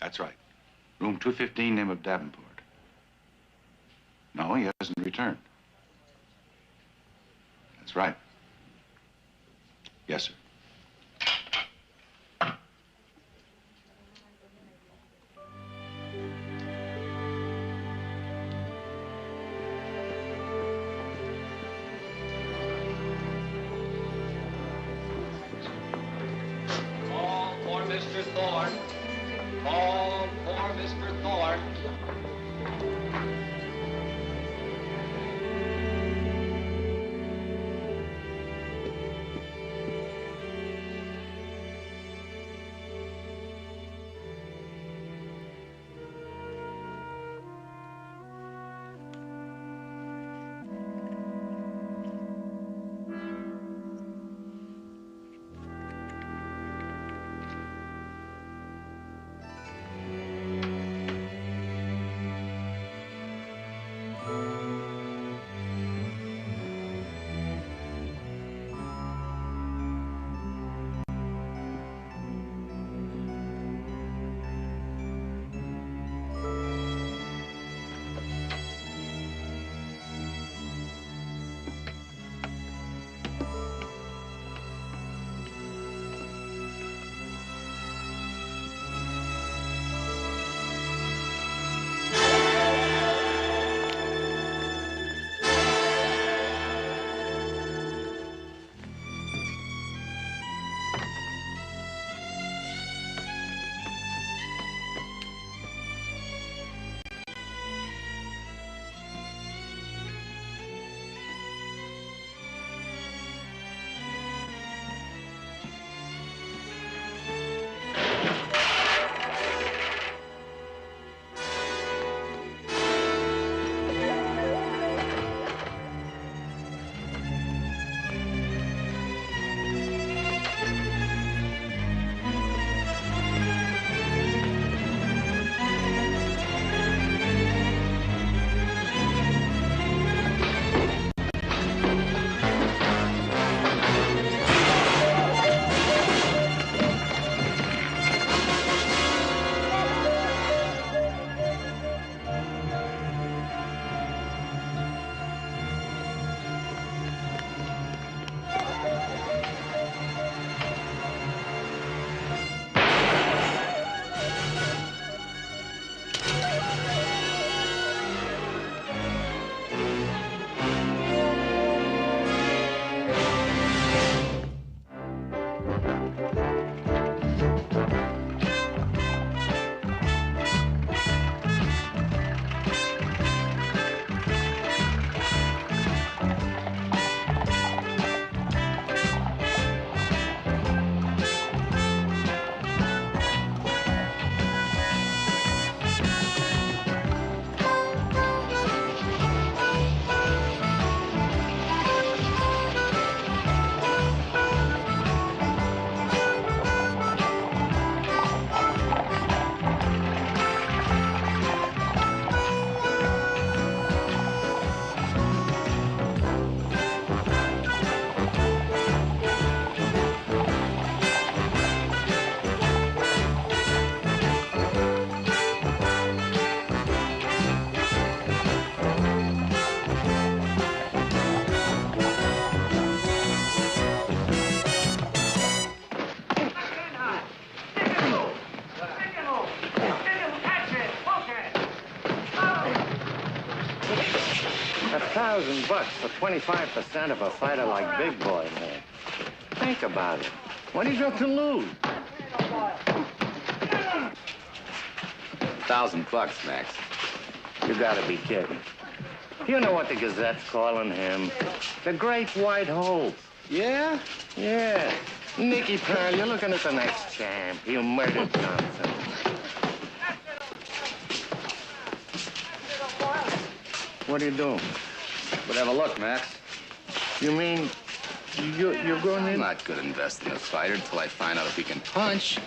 That's right. Room 215, name of Davenport. No, he hasn't returned. That's right. Yes, sir. Call for Mr. Thorne. Call for Mr. Thorne. $1,000 for 25% of a fighter like Big Boy, man. Think about it. What do you got to lose? $1,000, Max. You gotta be kidding. You know what the Gazette's calling him? The Great White Hope. Yeah? Yeah. Nicky, pal, you're looking at the next champ. You murdered Johnson. What are you doing? But have a look, Max. You mean you're going in? I'm not good investing in a fighter until I find out if he can punch.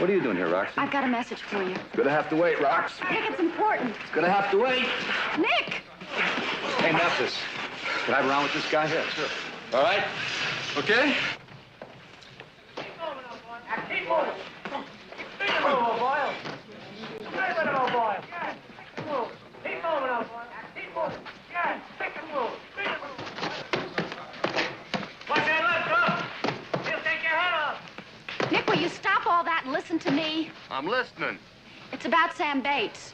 What are you doing here, Roxy? I've got a message for you. Gonna have to wait, Rox. Nick, it's important. It's gonna have to wait. Nick! Hey, Memphis. Can I have around with this guy? Yeah, sure. All right? Okay? Nick, will you stop all that and listen to me? I'm listening. It's about Sam Bates.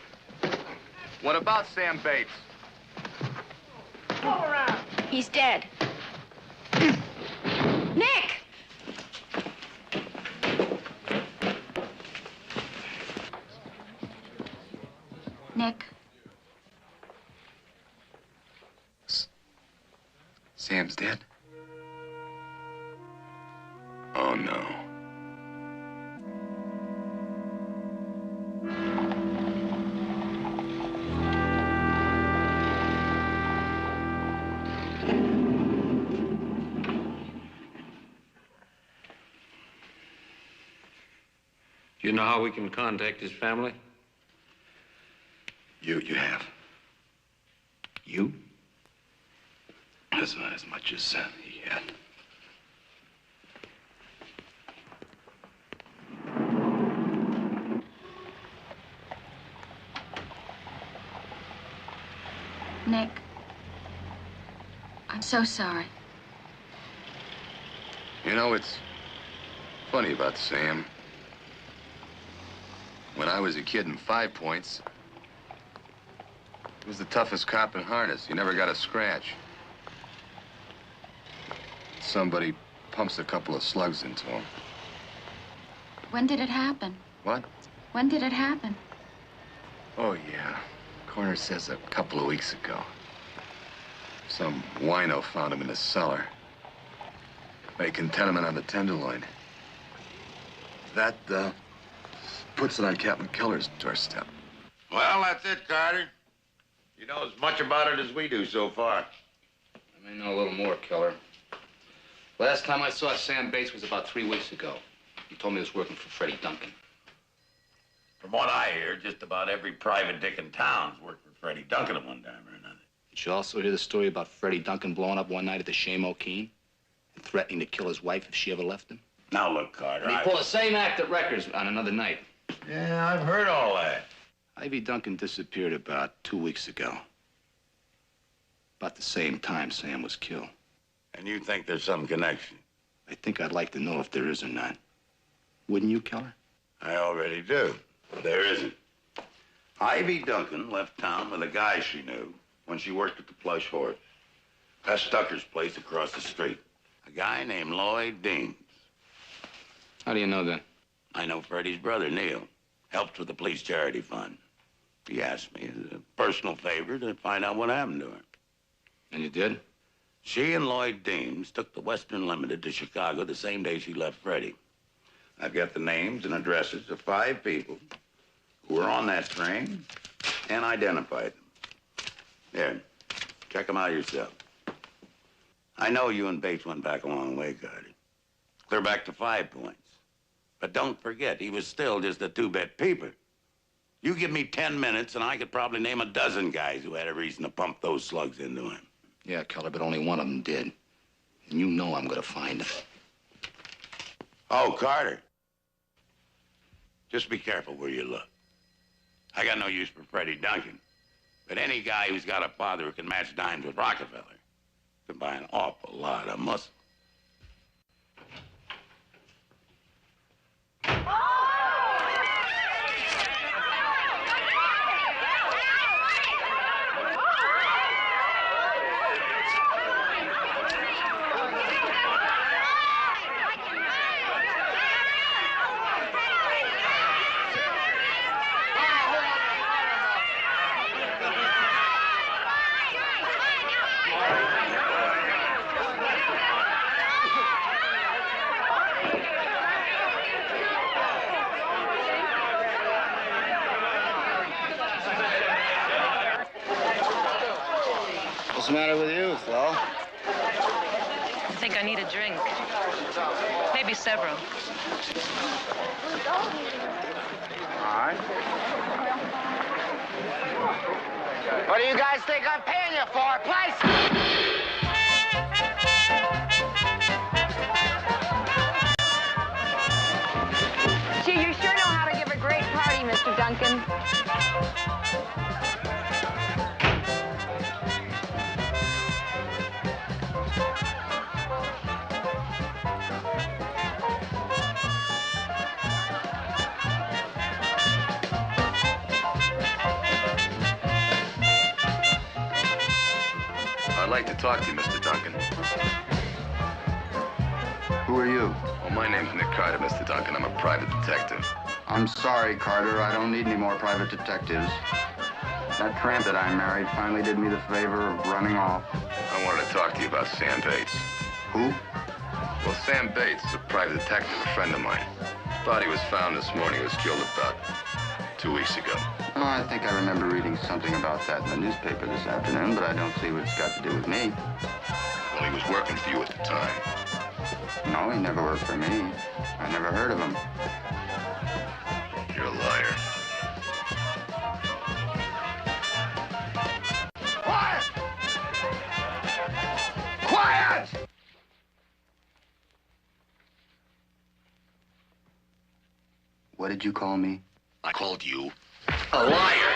What about Sam Bates? He's dead. Nick! Nick. Sam's dead? Oh, no. Do you know how we can contact his family? You have. You? That's not as much as he had. Nick. I'm so sorry. You know, it's funny about Sam. When I was a kid in 5 Points, he was the toughest cop in harness. He never got a scratch. Somebody pumps a couple of slugs into him. When did it happen? What? When did it happen? Oh, yeah. Coroner says a couple of weeks ago. Some wino found him in the cellar, making tenement on the Tenderloin. That, puts it on Captain Keller's doorstep. Well, that's it, Carter. You know as much about it as we do so far. I may know a little more, Keller. Last time I saw Sam Bates was about 3 weeks ago. He told me he was working for Freddie Duncan. From what I hear, just about every private dick in town's worked for Freddie Duncan at one time or another. Did you also hear the story about Freddie Duncan blowing up one night at the Shame O'Keen and threatening to kill his wife if she ever left him? Now, look, Carter, And he pulled the same act at Records on another night. Yeah, I've heard all that. Ivy Duncan disappeared about 2 weeks ago. About the same time Sam was killed. And you think there's some connection? I think I'd like to know if there is or not. Wouldn't you, Keller? I already do. There isn't. Ivy Duncan left town with a guy she knew when she worked at the Plush Horse. That's Tucker's place across the street. A guy named Lloyd Deans. How do you know that? I know Freddie's brother, Neil. Helped with the police charity fund. He asked me as a personal favor to find out what happened to her. And you did? She and Lloyd Deans took the Western Limited to Chicago the same day she left Freddie. I've got the names and addresses of 5 people who were on that train and identified them. Here, check them out yourself. I know you and Bates went back a long way, Carter. Clear back to 5 Points. But don't forget, he was still just a 2-bit peeper. You give me 10 minutes and I could probably name a dozen guys who had a reason to pump those slugs into him. Yeah, Keller, but only one of them did. And you know I'm gonna find him. Oh, Carter. Just be careful where you look. I got no use for Freddie Duncan, but any guy who's got a father who can match dimes with Rockefeller can buy an awful lot of muscle. What's the matter with you, Flo? think I need a drink. Maybe several. All right. What do you guys think I'm paying you for? Place? Gee, you sure know how to give a great party, Mr. Duncan. I'd like to talk to you, Mr. Duncan. Who are you? Well, my name's Nick Carter, Mr. Duncan. I'm a private detective. I'm sorry, Carter. I don't need any more private detectives. That tramp that I married finally did me the favor of running off. I wanted to talk to you about Sam Bates. Who? Well, Sam Bates is a private detective, a friend of mine. Body was found this morning. He was killed about 2 weeks ago. Oh, I think I remember reading something about that in the newspaper this afternoon, but I don't see what it's got to do with me. Well, he was working for you at the time. No, he never worked for me. I never heard of him. You're a liar. Quiet! Quiet! What did you call me? I called you a liar.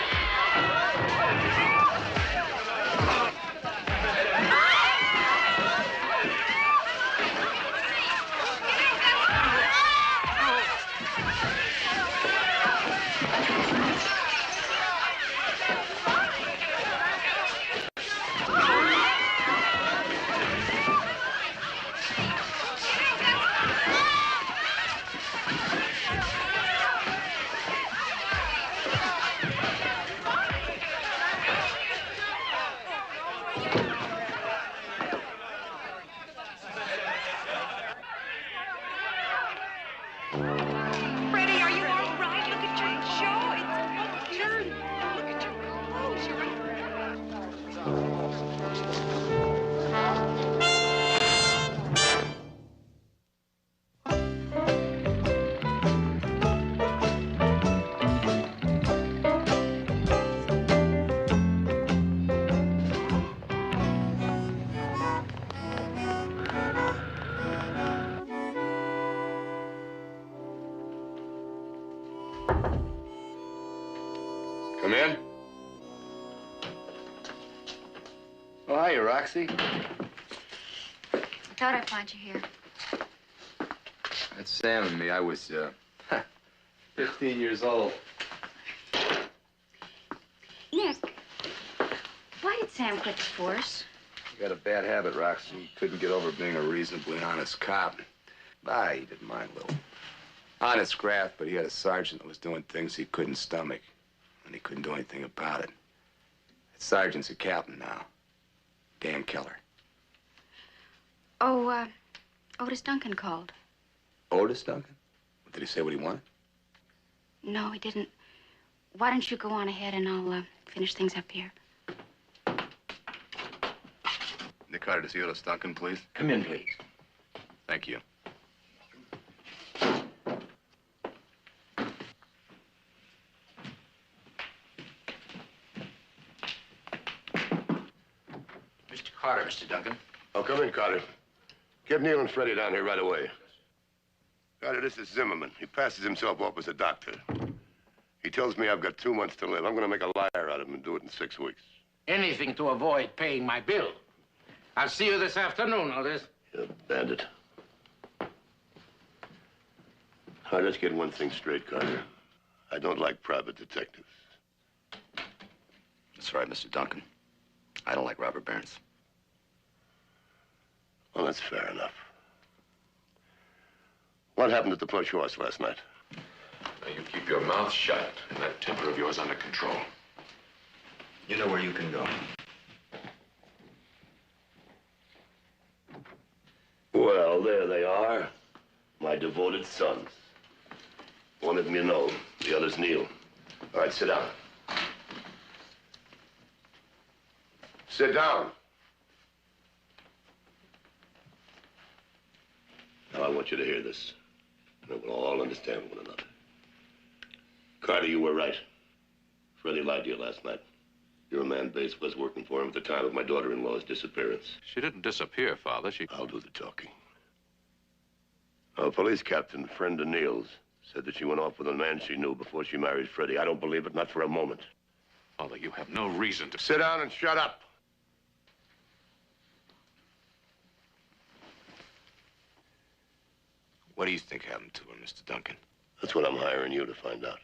Freddie, are you all right? Look at your jaw. It's dirty. Look at your clothes. Come in. Oh, hiya, Roxy. I thought I'd find you here. That's Sam and me. I was, 15 years old. Nick, why did Sam quit the force? He got a bad habit, Roxy. He couldn't get over being a reasonably honest cop. He didn't mind a little. Honest graft, but he had a sergeant that was doing things he couldn't stomach. And he couldn't do anything about it. That sergeant's a captain now. Dan Keller. Oh, Otis Duncan called. Otis Duncan? Did he say what he wanted? No, he didn't. Why don't you go on ahead and I'll finish things up here. Nick Carter to see Otis Duncan, please. Come in, please. Thank you. Mr. Carter, Mr. Duncan. Oh, come in, Carter. Get Neil and Freddie down here right away. Carter, this is Zimmerman. He passes himself off as a doctor. He tells me I've got 2 months to live. I'm going to make a liar out of him and do it in 6 weeks. Anything to avoid paying my bill. I'll see you this afternoon, Otis. You bandit. All right, let's get one thing straight, Carter. I don't like private detectives. That's right, Mr. Duncan. I don't like robber barons. Well, that's fair enough. What happened at the Plush Horse last night? Now, you keep your mouth shut and that temper of yours under control. You know where you can go. Well, there they are. My devoted sons. One of them you know, the other's Neil. All right, sit down. Sit down. I want you to hear this. And we'll all understand one another. Carter, you were right. Freddie lied to you last night. Your man Bates was working for him at the time of my daughter-in-law's disappearance. She didn't disappear, Father. I'll do the talking. Our police captain, friend of Neil's, said that she went off with a man she knew before she married Freddie. I don't believe it, not for a moment. Father, you have no reason to... Sit down and shut up. What do you think happened to her, Mr. Duncan? That's what I'm hiring you to find out.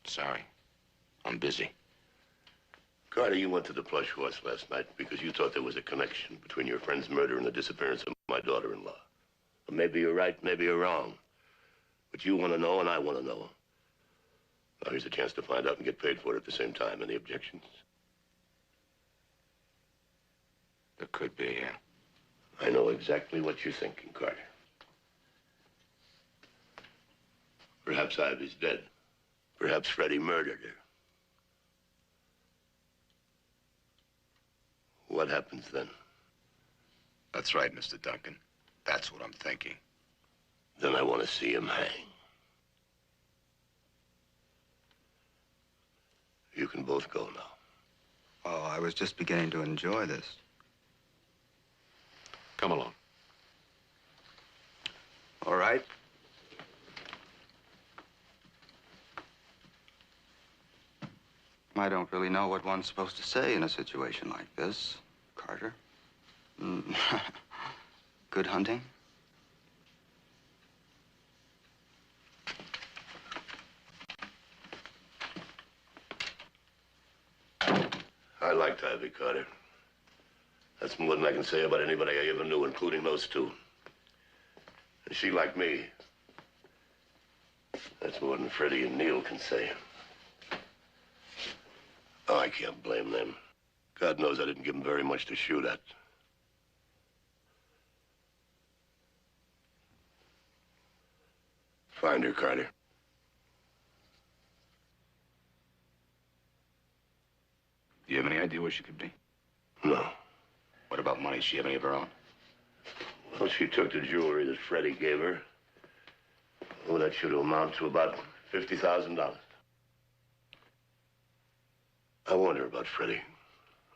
Sorry. I'm busy. Carter, you went to the Plush Horse last night because you thought there was a connection between your friend's murder and the disappearance of my daughter-in-law. Well, maybe you're right, maybe you're wrong. But you want to know, and I want to know. Now, here's a chance to find out and get paid for it at the same time. Any objections? There could be, yeah. I know exactly what you're thinking, Carter. Perhaps Ivy's dead. Perhaps Freddie murdered her. What happens then? That's right, Mr. Duncan. That's what I'm thinking. Then I want to see him hang. You can both go now. Oh, I was just beginning to enjoy this. Come along. All right. I don't really know what one's supposed to say in a situation like this, Carter. Good hunting? I liked Ivy, Carter. That's more than I can say about anybody I ever knew, including those two. And she liked me. That's more than Freddie and Neil can say. Oh, I can't blame them. God knows I didn't give them very much to shoot at. Find her, Carter. Do you have any idea where she could be? No. What about money? Does she have any of her own? Well, she took the jewelry that Freddie gave her. Oh, that should amount to about $50,000. I warned her about Freddie.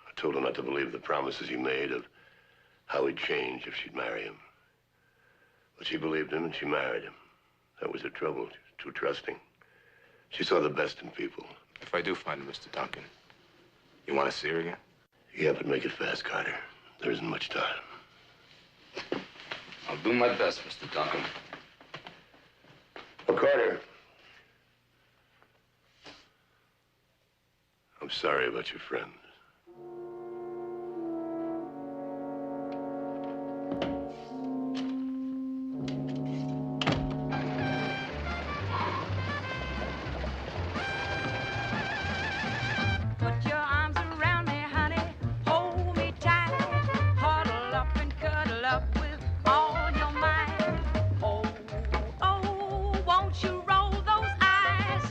I told her not to believe the promises he made of how he'd change if she'd marry him. But she believed him and she married him. That was her trouble. She was too trusting. She saw the best in people. If I do find her, Mr. Duncan, you want to see her again? Yeah, but make it fast, Carter. There isn't much time. I'll do my best, Mr. Duncan. Oh, Carter. I'm sorry about your friend. Put your arms around me, honey. Hold me tight. Huddle up and cuddle up with all your might. Oh, oh, won't you roll those eyes?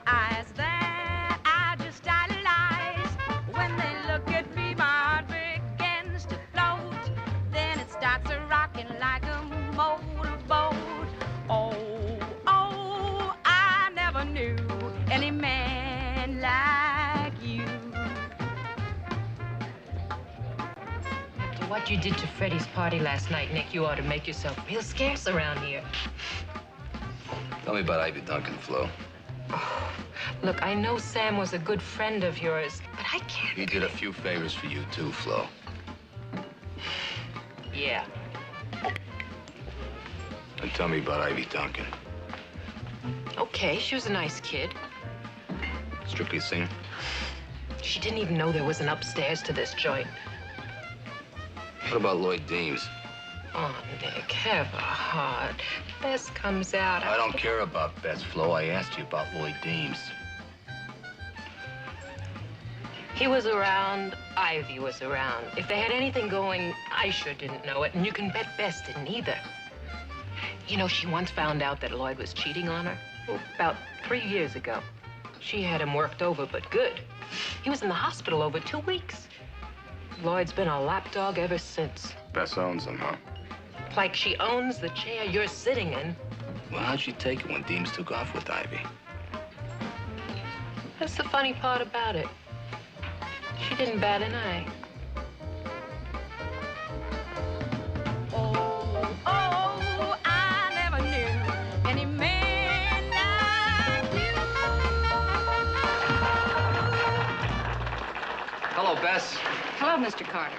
Eyes that I just idolize. When they look at me, my heart begins to float. Then it starts a rocking like a motorboat. Oh, oh, I never knew any man like you. After what you did to Freddie's party last night, Nick, you ought to make yourself real scarce around here. Tell me about Ivy Duncan, Flo. Look, I know Sam was a good friend of yours, but I can't... He did a few favors for you, too, Flo. Yeah. And tell me about Ivy Duncan. Okay, she was a nice kid. Strictly a singer? She didn't even know there was an upstairs to this joint. What about Lloyd Deems? Oh, Nick, have a heart. Bess comes out. I don't care about Bess, Flo. I asked you about Lloyd Deems. He was around, Ivy was around. If they had anything going, I sure didn't know it, and you can bet Bess didn't either. You know, she once found out that Lloyd was cheating on her. Oh, about 3 years ago. She had him worked over, but good. He was in the hospital over 2 weeks. Lloyd's been a lapdog ever since. Bess owns him, huh? up like she owns the chair you're sitting in. Well, how'd she take it when Deems took off with Ivy? That's the funny part about it. She didn't bat an eye. Oh, oh, I never knew any man like you. Hello, Bess. Hello, Mr. Carter.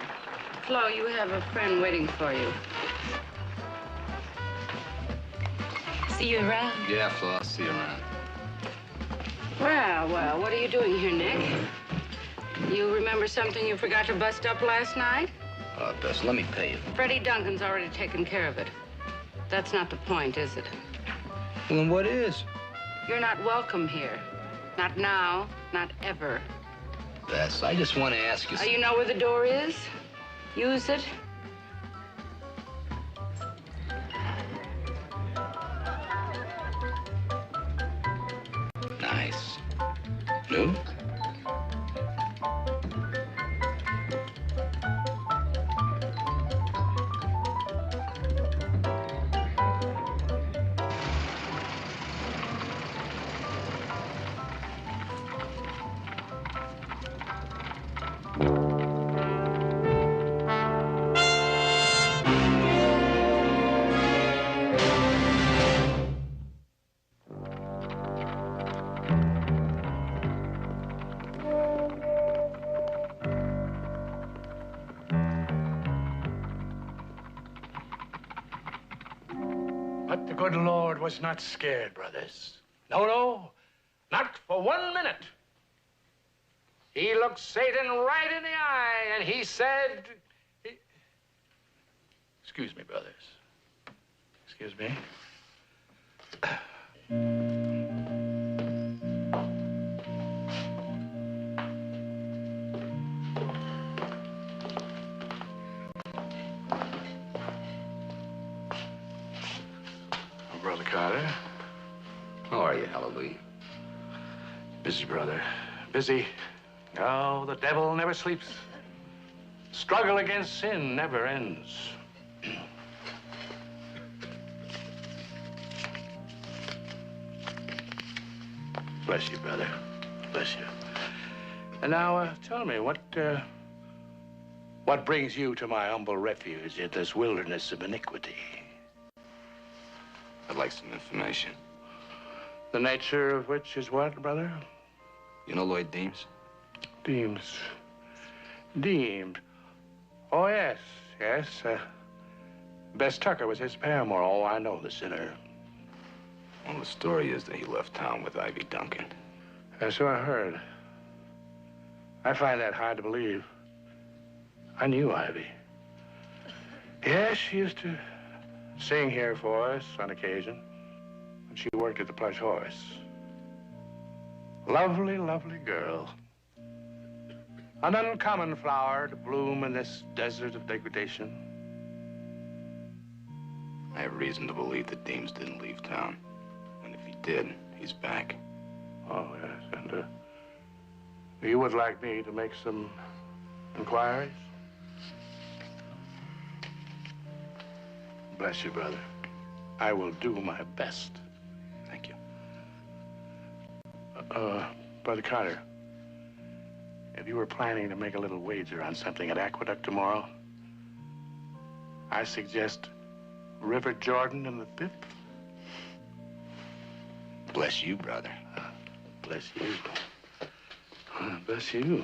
Flo, you have a friend waiting for you. See you around. Yeah, Flo, I'll see you around. Well, well, what are you doing here, Nick? You remember something you forgot to bust up last night? Bess, let me pay you. Freddie Duncan's already taken care of it. That's not the point, is it? Well, then what is? You're not welcome here. Not now, not ever. Bess, I just want to ask you... You know where the door is? Use it. Nice. New? But the good Lord was not scared, brothers. No, no, not for 1 minute. He looked Satan right in the eye and he said, Excuse me, brothers. Excuse me. Brother Carter. How are you, Hallelujah? Busy, brother. Busy. Oh, the devil never sleeps. Struggle against sin never ends. Bless you, brother. Bless you. And now, tell me, what brings you to my humble refuge in this wilderness of iniquity? I'd like some information. The nature of which is what, brother? You know Lloyd Deems? Deems. Deems. Oh, yes, yes. Bess Tucker was his paramour. Oh, I know the sinner. Well, the story is that he left town with Ivy Duncan. So I heard. I find that hard to believe. I knew Ivy. Yes, she used to sing here for us on occasion. And she worked at the Plush Horse. Lovely, lovely girl. An uncommon flower to bloom in this desert of degradation. I have reason to believe that Deems didn't leave town. And if he did, he's back. Oh, yes, and you would like me to make some inquiries? Bless you, brother. I will do my best. Thank you. Brother Carter, if you were planning to make a little wager on something at Aqueduct tomorrow, I suggest River Jordan in the 5th. Bless you, brother. Bless you. Bless you.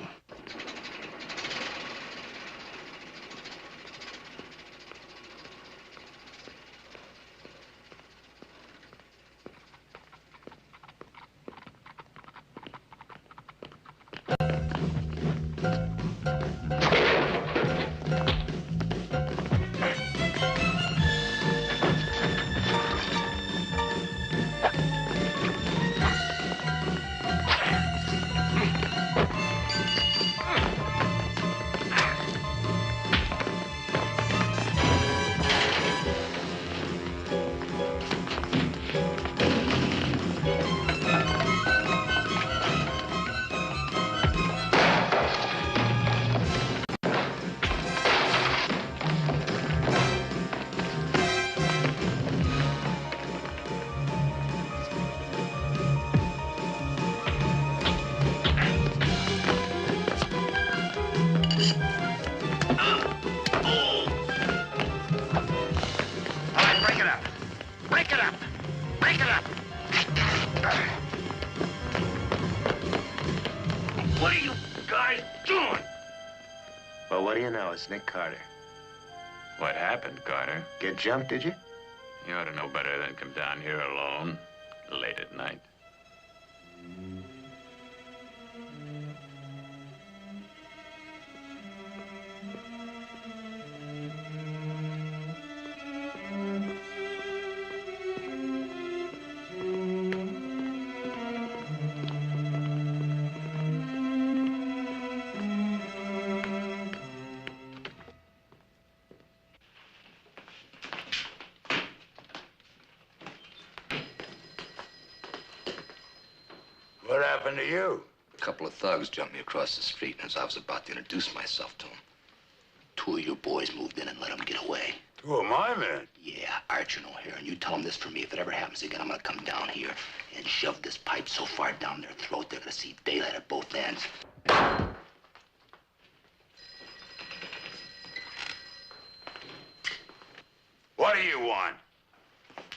it up! Break it up! Break it up! What are you guys doing? Well, what do you know? It's Nick Carter. What happened, Carter? Get jumped, did you? You ought to know better than come down here alone, late at night. What happened to you? A couple of thugs jumped me across the street, and as I was about to introduce myself to them, two of your boys moved in and let them get away. Two of my men? Yeah, Archer and O'Hare. And you tell them this for me. If it ever happens again, I'm gonna come down here and shove this pipe so far down their throat, they're gonna see daylight at both ends. What do you want?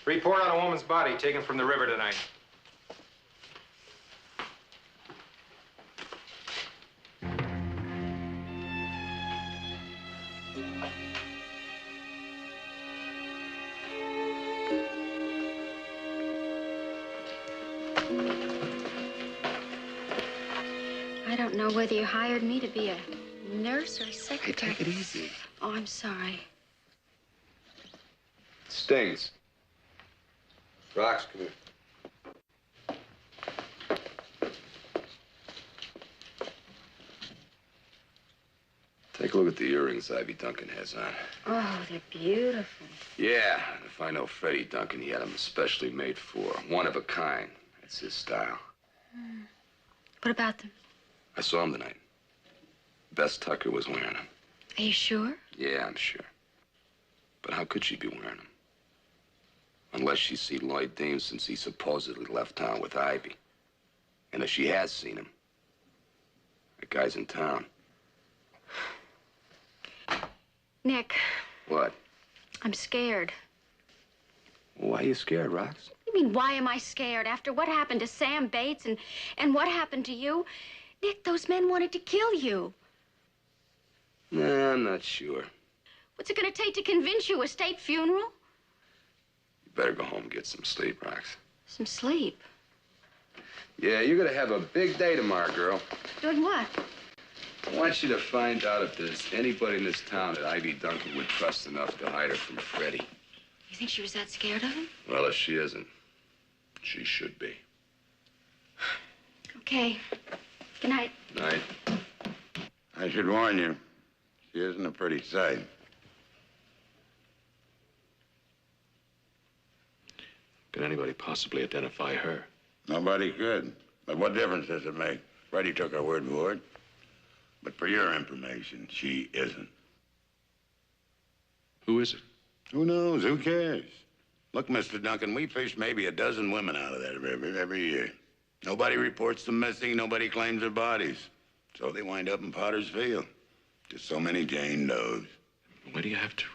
Report on a woman's body taken from the river tonight. I don't know whether you hired me to be a nurse or a secretary. Hey, take it easy. Oh, I'm sorry. Stings. Rocks, come here. Take a look at the earrings Ivy Duncan has on. Oh, they're beautiful. Yeah, and if I know Freddie Duncan, he had them especially made for. One of a kind. That's his style. What about them? I saw him tonight. Bess Tucker was wearing them. Are you sure? Yeah, I'm sure. But how could she be wearing them? Unless she's seen Lloyd Deems since he supposedly left town with Ivy. And if she has seen him, that guy's in town. Nick, What? I'm scared. Why are you scared, Rox? You mean, why am I scared? After what happened to Sam Bates and what happened to you? Nick, those men wanted to kill you. Nah, I'm not sure. What's it gonna take to convince you? A state funeral? You better go home and get some sleep, Rox. Some sleep. Yeah, you're gonna have a big day tomorrow, girl. Doing what? I want you to find out if there's anybody in this town that Ivy Duncan would trust enough to hide her from Freddie. You think she was that scared of him? Well, if she isn't, she should be. Okay. Good night. Night. I should warn you, she isn't a pretty sight. Could anybody possibly identify her? Nobody could. But what difference does it make? Freddie took our word for it. But for your information, she isn't. Who is it? Who knows? Who cares? Look, Mr. Duncan, we fish maybe a dozen women out of that river every year. Nobody reports them missing. Nobody claims their bodies. So they wind up in Potter's Field. Just so many Jane Does. Why do you have to?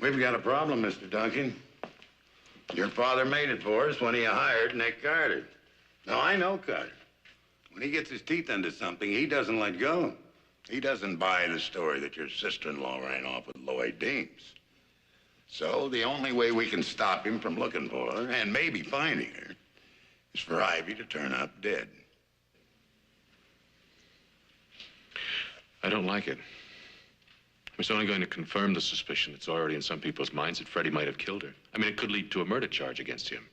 We've got a problem, Mr. Duncan. Your father made it for us when he hired Nick Carter. Now, I know Carter. When he gets his teeth into something, he doesn't let go. He doesn't buy the story that your sister-in-law ran off with Lloyd Deems. So the only way we can stop him from looking for her, and maybe finding her, is for Ivy to turn up dead. I don't like it. It's only going to confirm the suspicion that's already in some people's minds that Freddie might have killed her. I mean, it could lead to a murder charge against him.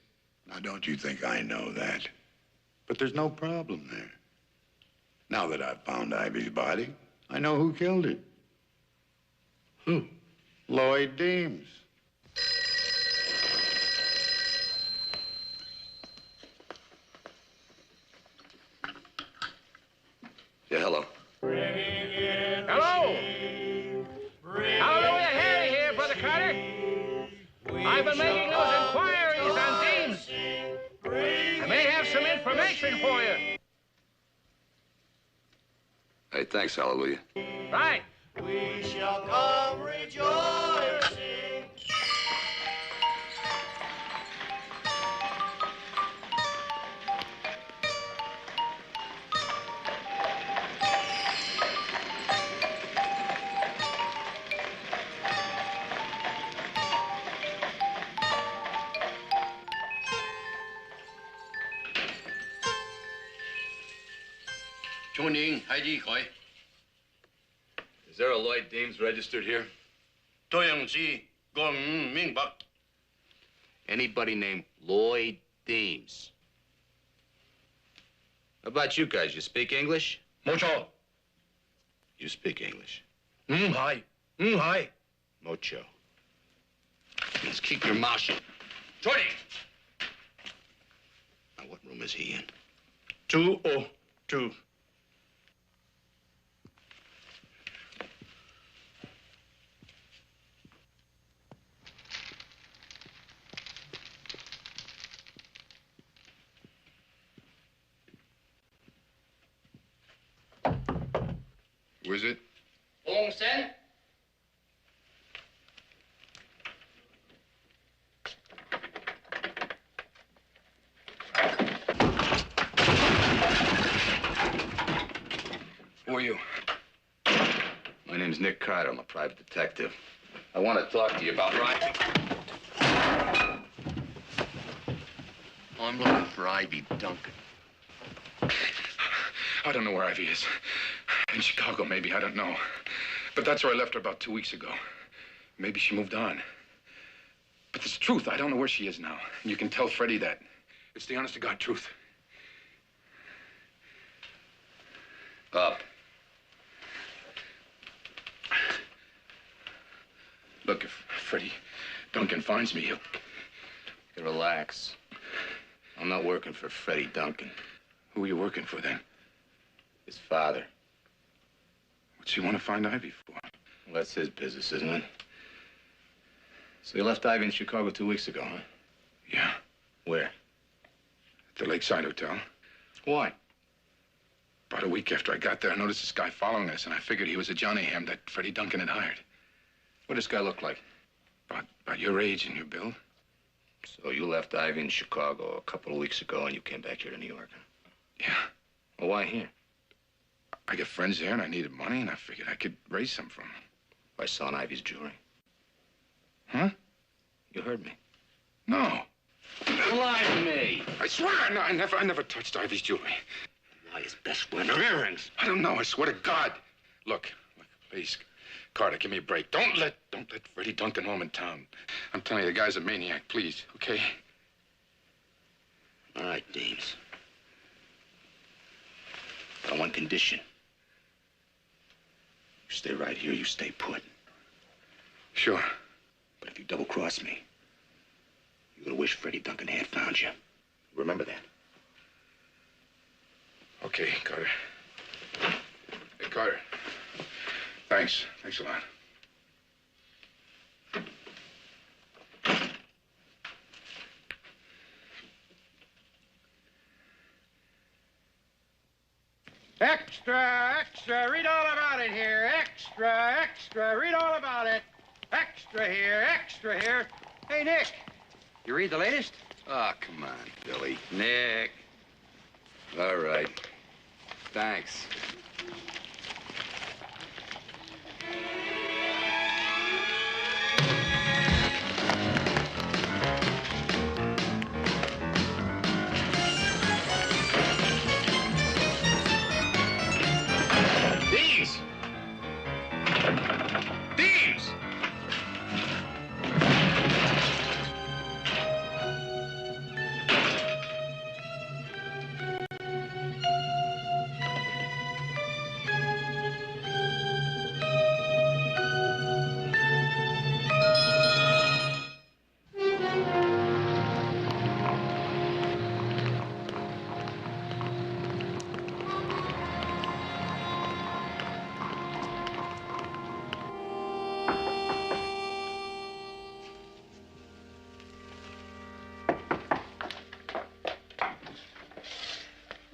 Now, don't you think I know that? But there's no problem there. Now that I've found Ivy's body, I know who killed her. Who? Lloyd Deems. Yeah, hello. Hello! Hallelujah, Harry here, Brother Carter. I've been making those inquiries on Deems. I may have some information for you. Hey, thanks, Hallelujah. Right. We shall come rejoicing. Is there a Lloyd Deems registered here? Anybody named Lloyd Deems? How about you guys? You speak English? Mocho. You speak English. Hi. Mocho. Let's keep your mouth shut. Jordy. Now, what room is he in? 202. Who is it? Ong Sen. Who are you? My name's Nick Carter. I'm a private detective. I want to talk to you about Ivy. I'm looking for Ivy Duncan. I don't know where Ivy is. In Chicago, maybe. I don't know. But that's where I left her about 2 weeks ago. Maybe she moved on. But it's the truth. I don't know where she is now. And you can tell Freddie that. It's the honest-to-God truth. Up. Look, if Freddie Duncan finds me, he'll... Relax. I'm not working for Freddie Duncan. Who are you working for, then? His father. What's he want to find Ivy for? Well, that's his business, isn't it? So you left Ivy in Chicago 2 weeks ago, huh? Yeah. Where? At the Lakeside Hotel. Why? About a week after I got there, I noticed this guy following us, and I figured he was a Johnny Ham that Freddie Duncan had hired. What does this guy look like? About your age and your build. So you left Ivy in Chicago a couple of weeks ago, and you came back here to New York, huh? Yeah. Well, why here? I got friends there, and I needed money, and I figured I could raise some from them. By selling Ivy's jewelry. Huh? You heard me. No. Lie to me. I swear, no, I never touched Ivy's jewelry. Why is best wearing her earrings? I don't know. I swear to God. Look, please, Carter, give me a break. Don't let Freddie Duncan home in town. I'm telling you, the guy's a maniac. Please, okay? All right, Deems. But on one condition. You stay right here, you stay put. Sure. But if you double-cross me, you're gonna wish Freddie Duncan had found you. Remember that. Okay, Carter. Hey, Carter. Thanks. Thanks a lot. Extra, extra, read all about it here. Extra, extra, read all about it. Extra here, extra here. Hey, Nick, you read the latest? Oh, come on, Billy. Nick. All right. Thanks. Deems! Deems!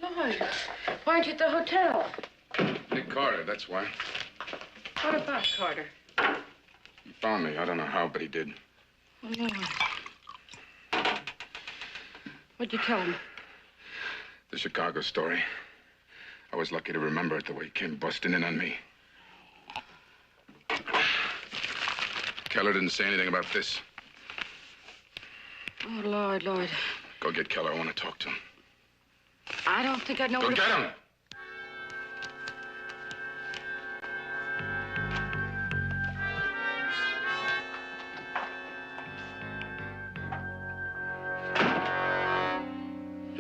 Lloyd, why aren't you at the hotel? Nick Carter, that's why. What about Carter? He found me. I don't know how, but he did. Oh, Lord. What'd you tell him? The Chicago story. I was lucky to remember it the way he came busting in on me. Keller didn't say anything about this. Oh, Lloyd, Lloyd. Go get Keller. I want to talk to him. I don't think I know Go where to... get him!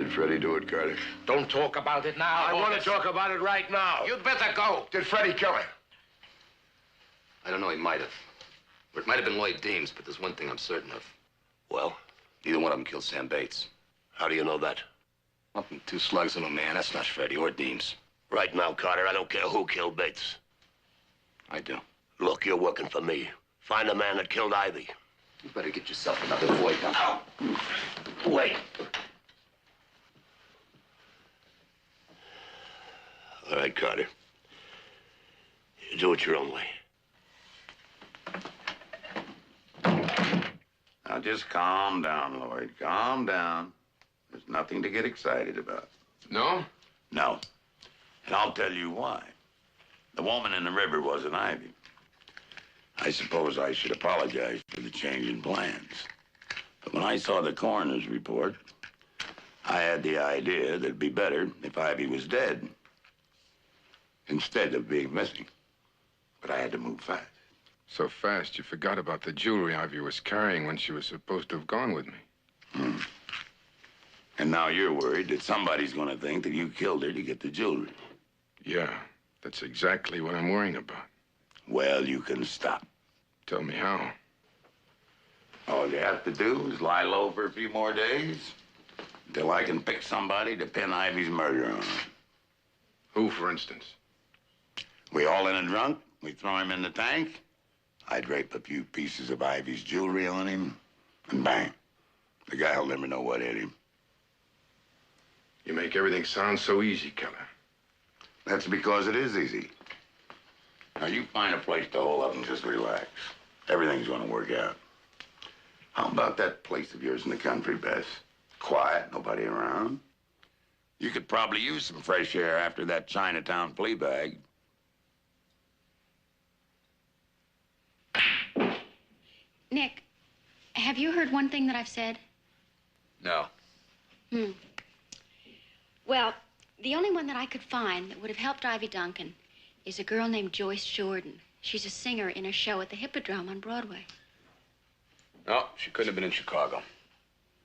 Did Freddie do it, Carter? Don't talk about it now. I want to talk about it right now. You'd better go. Did Freddie kill her? I don't know, he might have. Or it might have been Lloyd Deems, but there's one thing I'm certain of. Well? Neither one of them killed Sam Bates. How do you know that? Up in 2 slugs in a man, that's not Freddie or Deems. Right now, Carter, I don't care who killed Bates. I do. Look, you're working for me. Find the man that killed Ivy. You better get yourself another boy down. Ow! Wait. All right, Carter. You do it your own way. Now, just calm down, Lloyd. Calm down. There's nothing to get excited about. No? No. And I'll tell you why. The woman in the river wasn't Ivy. I suppose I should apologize for the change in plans. But when I saw the coroner's report, I had the idea that it'd be better if Ivy was dead instead of being missing. But I had to move fast. So fast you forgot about the jewelry Ivy was carrying when she was supposed to have gone with me. And now you're worried that somebody's going to think that you killed her to get the jewelry. Yeah, that's exactly what I'm worrying about. Well, you can stop. Tell me how. All you have to do is lie low for a few more days until I can pick somebody to pin Ivy's murder on. Who, for instance? We all in a drunk, we throw him in the tank, I drape a few pieces of Ivy's jewelry on him, and bang. The guy'll never know what hit him. You make everything sound so easy, Keller. That's because it is easy. Now, you find a place to hole up and just relax. Everything's gonna work out. How about that place of yours in the country, Bess? Quiet, nobody around. You could probably use some fresh air after that Chinatown flea bag. Nick, have you heard one thing that I've said? No. Well, the only one that I could find that would have helped Ivy Duncan is a girl named Joyce Jordan. She's a singer in a show at the Hippodrome on Broadway. No, she couldn't have been in Chicago.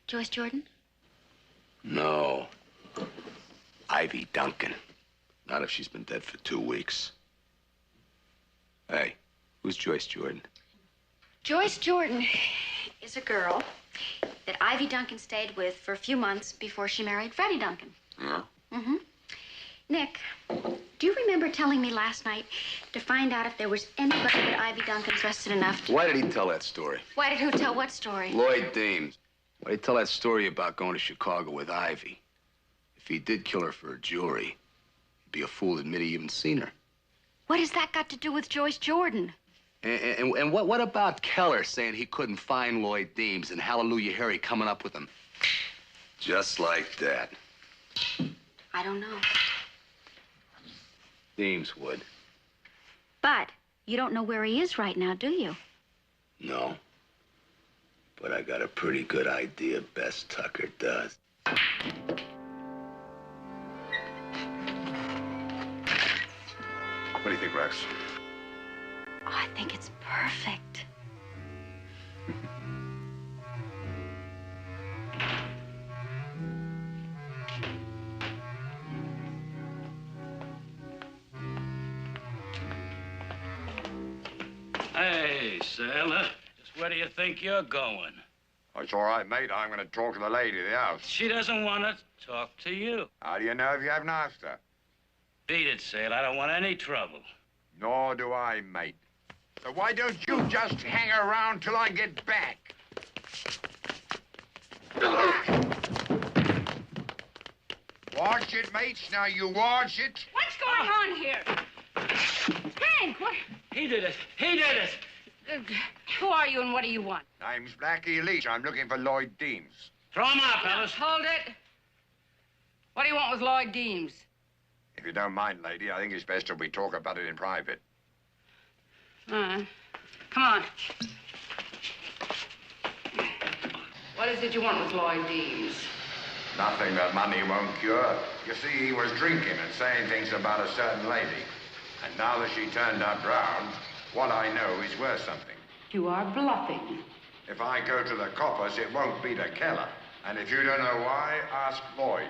Joyce Jordan? No. Ivy Duncan. Not if she's been dead for 2 weeks. Hey, who's Joyce Jordan? Joyce Jordan is a girl that Ivy Duncan stayed with for a few months before she married Freddie Duncan. Yeah? Mm-hmm. Nick, do you remember telling me last night to find out if there was anybody that Ivy Duncan trusted enough to... Why did he tell that story? Why did who tell what story? Lloyd Deems. Why did he tell that story about going to Chicago with Ivy? If he did kill her for her jewelry, he'd be a fool to admit he even seen her. What has that got to do with Joyce Jordan? And what about Keller saying he couldn't find Lloyd Deems and Hallelujah Harry coming up with him? Just like that. I don't know. Deems would. But you don't know where he is right now, do you? No. But I got a pretty good idea Bess Tucker does. What do you think, Rex? Oh, I think it's perfect. Hey, sailor. Just where do you think you're going? It's all right, mate. I'm going to talk to the lady of the house. She doesn't want to talk to you. How do you know if you haven't asked her? Beat it, sailor. I don't want any trouble. Nor do I, mate. So why don't you just hang around till I get back? Watch it, mates. Now you watch it. What's going on here? Hank, what? He did it. He did it. Who are you and what do you want? Name's Blackie Leach. I'm looking for Lloyd Deems. Throw him out, fellas. Hold it. What do you want with Lloyd Deems? If you don't mind, lady, I think it's best if we talk about it in private. Come on. What is it you want with Lloyd Deems? Nothing that money won't cure. You see, he was drinking and saying things about a certain lady. And now that she turned up drowned, what I know is worth something. You are bluffing. If I go to the coppers, it won't be to Keller. And if you don't know why, ask Lloyd.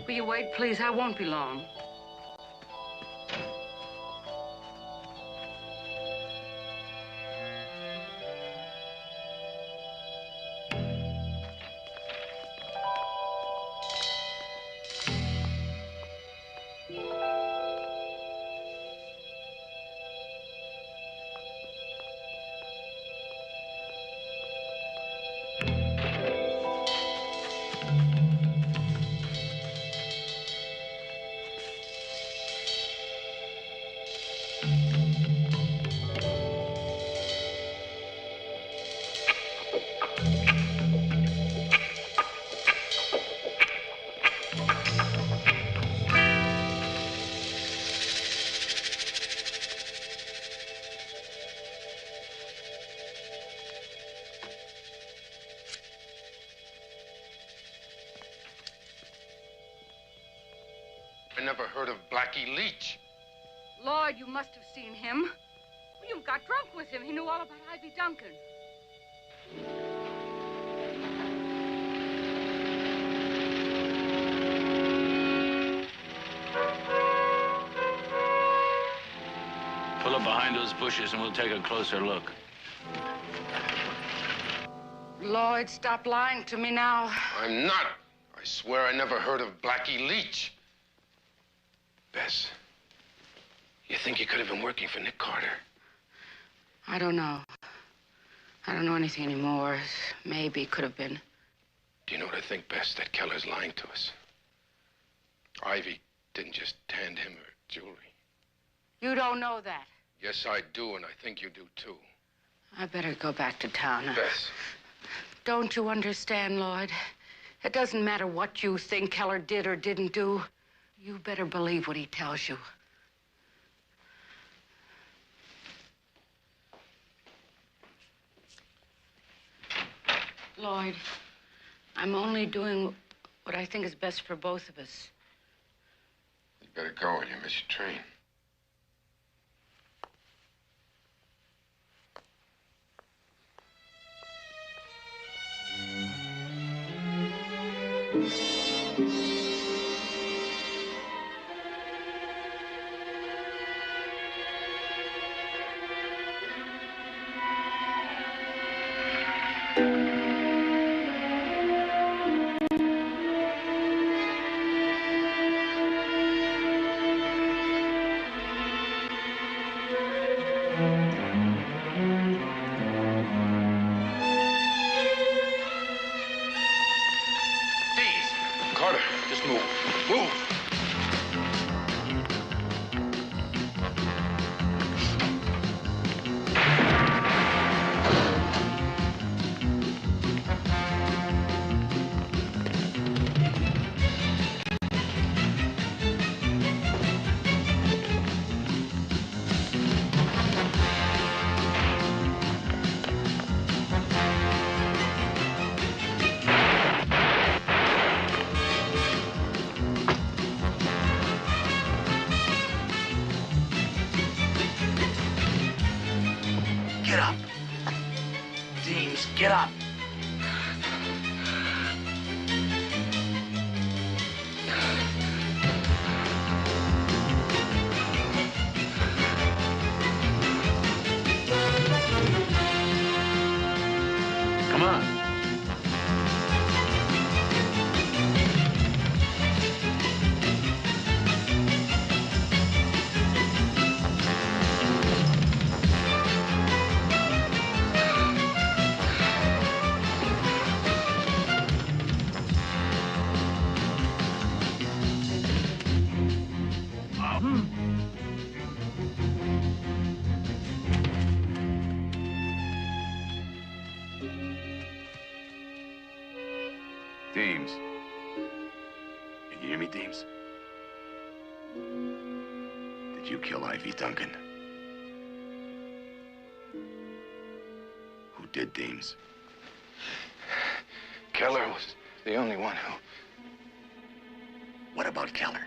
Will you wait, please? I won't be long. I never heard of Blackie Leach. Lloyd, you must have seen him. Well, you got drunk with him. He knew all about Ivy Duncan. Pull up behind those bushes and we'll take a closer look. Lloyd, stop lying to me now. I'm not. I swear I never heard of Blackie Leach. Bess, you think you could have been working for Nick Carter? I don't know. I don't know anything anymore. Maybe, could have been. Do you know what I think, Bess? That Keller's lying to us. Ivy didn't just hand him her jewelry. You don't know that. Yes, I do, and I think you do, too. I better go back to town. Bess. Don't you understand, Lloyd? It doesn't matter what you think Keller did or didn't do. You better believe what he tells you. Lloyd, I'm only doing what I think is best for both of us. You better go or you miss your train. Carter, just move. Move! Get up. Deems, get up. Come on. Deems. Can you hear me, Deems? Did you kill Ivy Duncan? Who did, Deems? Keller was the only one who... What about Keller?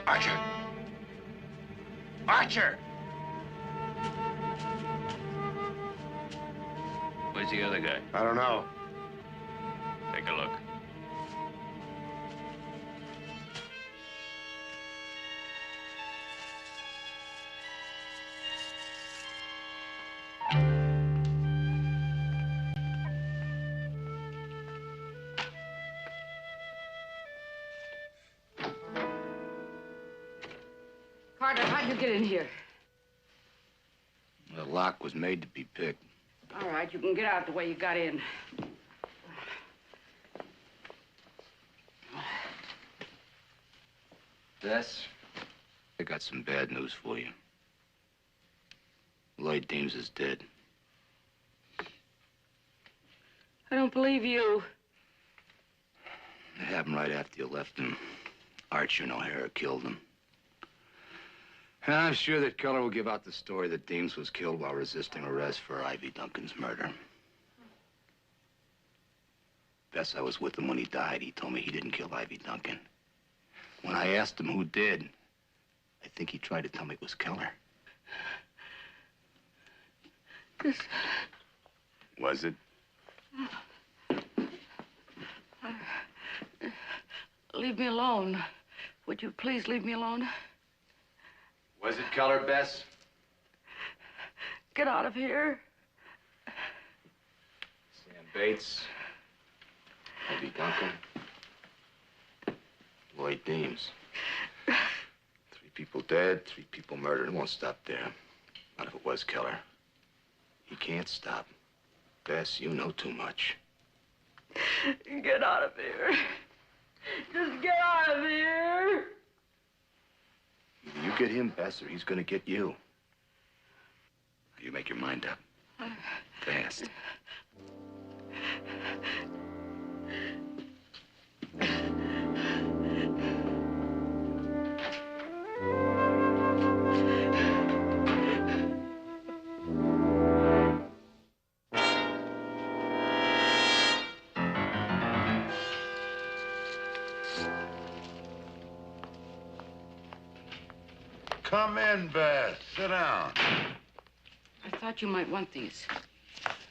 Archer! Archer! Where's the other guy? I don't know. Take a look. Carter, how'd you get in here? The lock was made to be picked. All right, you can get out the way you got in. Bess, I got some bad news for you. Lloyd Deems is dead. I don't believe you. It happened right after you left him. Archer and O'Hara killed him. And I'm sure that Keller will give out the story that Deems was killed while resisting arrest for Ivy Duncan's murder. Bess, I was with him when he died. He told me he didn't kill Ivy Duncan. When I asked him who did, I think he tried to tell me it was Keller. Was it? Leave me alone. Would you please leave me alone? Was it Keller, Bess? Get out of here. Sam Bates. Ivy Duncan. Lloyd Deems. 3 people dead, 3 people murdered. It won't stop there. Not if it was Keller. He can't stop. Bess, you know too much. Get out of here. Just get out of here. Either you get him, Bess, or he's gonna get you. You make your mind up. Fast. Come in, Beth. Sit down. I thought you might want these.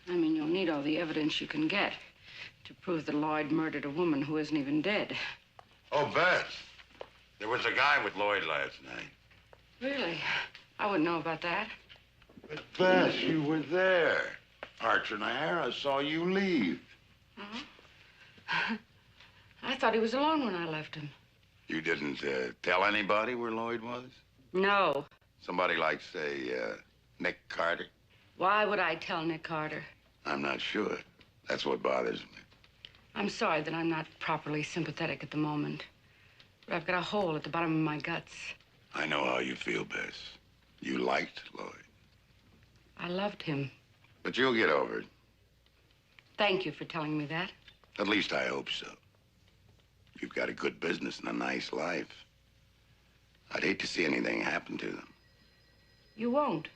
I mean, you'll need all the evidence you can get to prove that Lloyd murdered a woman who isn't even dead. Oh, Beth. There was a guy with Lloyd last night. Really? I wouldn't know about that. But, Beth, you were there. Archer and O'Hara saw you leave. Huh? I thought he was alone when I left him. You didn't tell anybody where Lloyd was? No. Somebody like, say, Nick Carter? Why would I tell Nick Carter? I'm not sure. That's what bothers me. I'm sorry that I'm not properly sympathetic at the moment. But I've got a hole at the bottom of my guts. I know how you feel, Bess. You liked Lloyd. I loved him. But you'll get over it. Thank you for telling me that. At least I hope so. You've got a good business and a nice life. I'd hate to see anything happen to them. You won't.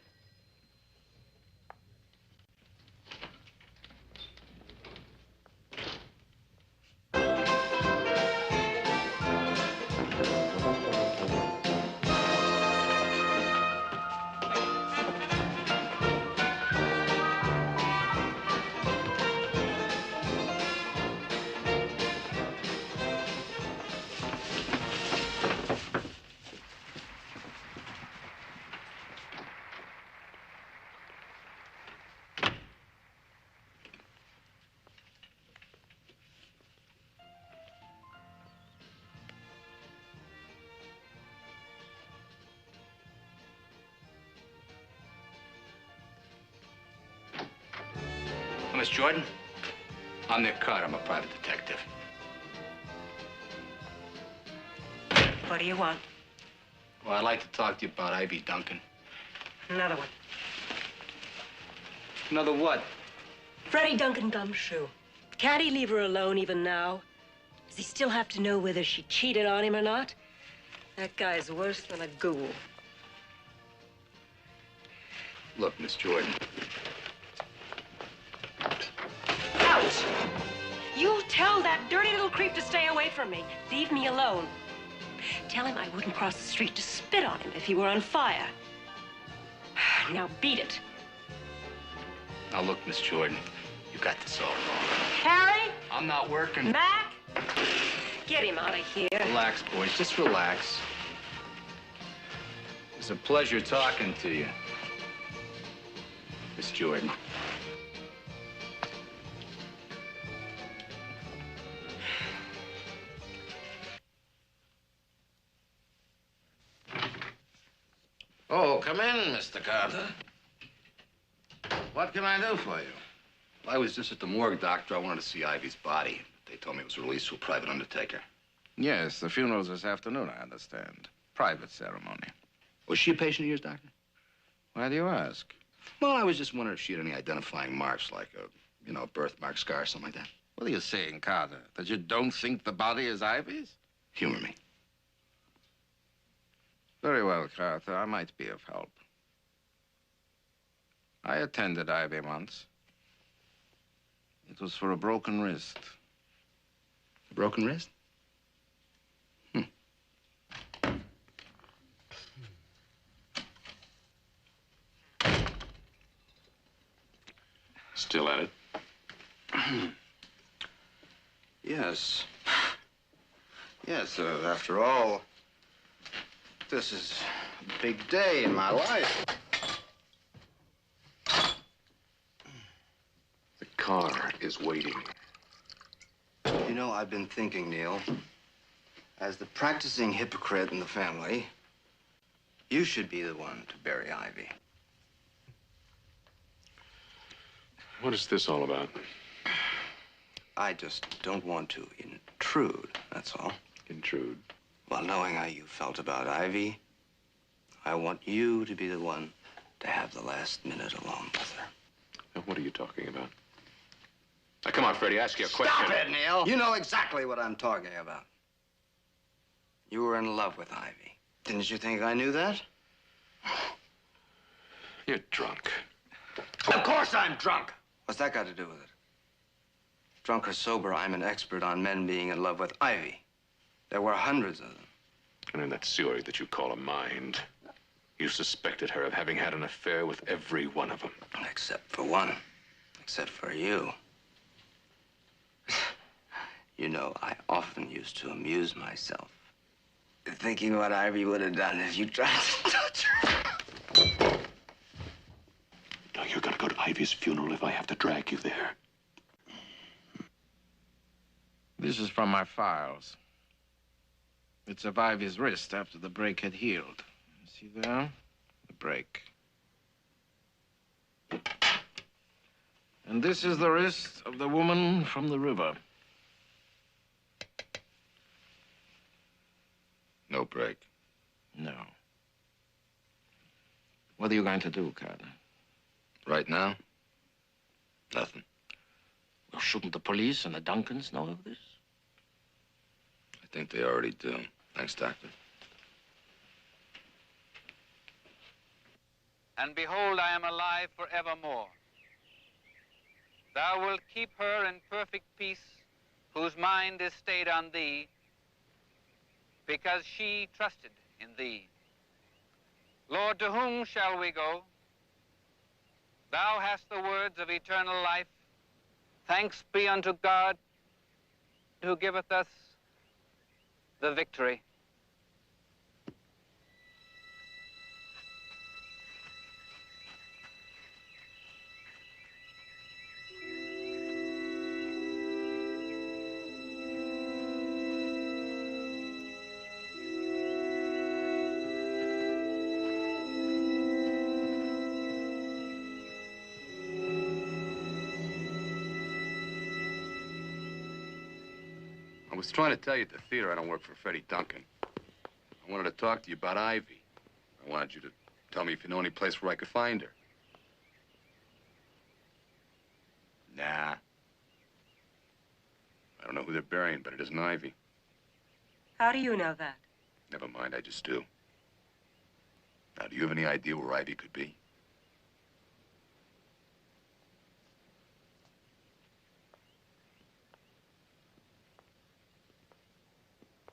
Well, Miss Jordan, I'm Nick Carter. I'm a private detective. What do you want? Well, I'd like to talk to you about Ivy Duncan. Another one. Another what? Freddie Duncan Gumshoe. Can't he leave her alone even now? Does he still have to know whether she cheated on him or not? That guy's worse than a ghoul. Look, Miss Jordan. Out! You'll tell that dirty little creep to stay away from me. Leave me alone. Tell him I wouldn't cross the street to spit on him if he were on fire. Now beat it. Now, look, Miss Jordan, you got this all wrong. Harry? I'm not working. Mac? Get him out of here. Relax, boys. Just relax. It's a pleasure talking to you, Miss Jordan. Oh, come in, Mr. Carter. What can I do for you? I was just at the morgue, Doctor. I wanted to see Ivy's body. They told me it was released to a private undertaker. Yes, the funeral's this afternoon, I understand. Private ceremony. Was she a patient of yours, Doctor? Why do you ask? Well, I was just wondering if she had any identifying marks, like a, birthmark, scar, or something like that. What are you saying, Carter? That you don't think the body is Ivy's? Humor me. Very well, Carter. I might be of help. I attended Ivy once. It was for a broken wrist. A broken wrist? Still at it? Yes. Yes, after all, this is a big day in my life. The car is waiting. You know, I've been thinking, Neil, as the practicing hypocrite in the family, you should be the one to bury Ivy. What is this all about? I just don't want to intrude, that's all. Intrude? Well, knowing how you felt about Ivy, I want you to be the one to have the last minute alone with her. Now, what are you talking about? Now, come on, Freddie, ask you a question. Stop it, Neil! You know exactly what I'm talking about. You were in love with Ivy. Didn't you think I knew that? You're drunk. Of course I'm drunk! What's that got to do with it? Drunk or sober, I'm an expert on men being in love with Ivy. There were hundreds of them. And in that sewer that you call a mind, you suspected her of having had an affair with every one of them. Except for one. Except for you. You know, I often used to amuse myself thinking what Ivy would have done if you tried to touch her. Now, you're gonna go to Ivy's funeral if I have to drag you there. This is from my files. It's of Ivy's wrist after the break had healed. See there? The break. And this is the wrist of the woman from the river. No break. No. What are you going to do, Carter? Right now? Nothing. Well, shouldn't the police and the Duncans know of this? I think they already do. Thanks, Doctor. And behold, I am alive forevermore. Thou wilt keep her in perfect peace, whose mind is stayed on thee, because she trusted in thee. Lord, to whom shall we go? Thou hast the words of eternal life. Thanks be unto God, who giveth us the victory. I was trying to tell you at the theater I don't work for Freddie Duncan. I wanted to talk to you about Ivy. I wanted you to tell me if you know any place where I could find her. Nah. I don't know who they're burying, but it isn't Ivy. How do you know that? Never mind, I just do. Now, do you have any idea where Ivy could be?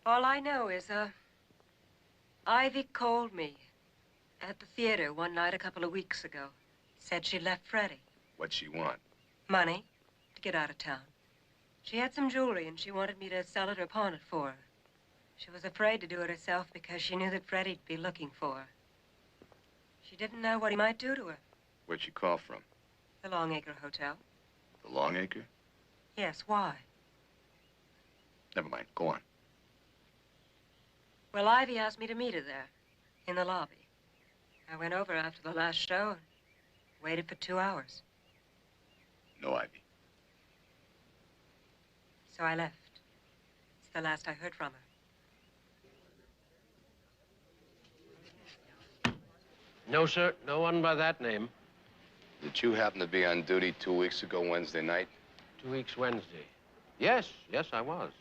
All I know is, Ivy called me at the theater one night a couple of weeks ago. Said she left Freddie. What'd she want? Money to get out of town. She had some jewelry and she wanted me to sell it or pawn it for her. She was afraid to do it herself because she knew that Freddie'd be looking for her. She didn't know what he might do to her. Where'd she call from? The Longacre Hotel. The Longacre? Yes, why? Never mind, go on. Well, Ivy asked me to meet her there, in the lobby. I went over after the last show and waited for 2 hours. No Ivy. So I left. It's the last I heard from her. No, sir. No one by that name. Did you happen to be on duty 2 weeks ago Wednesday night? 2 weeks Wednesday. Yes, I was.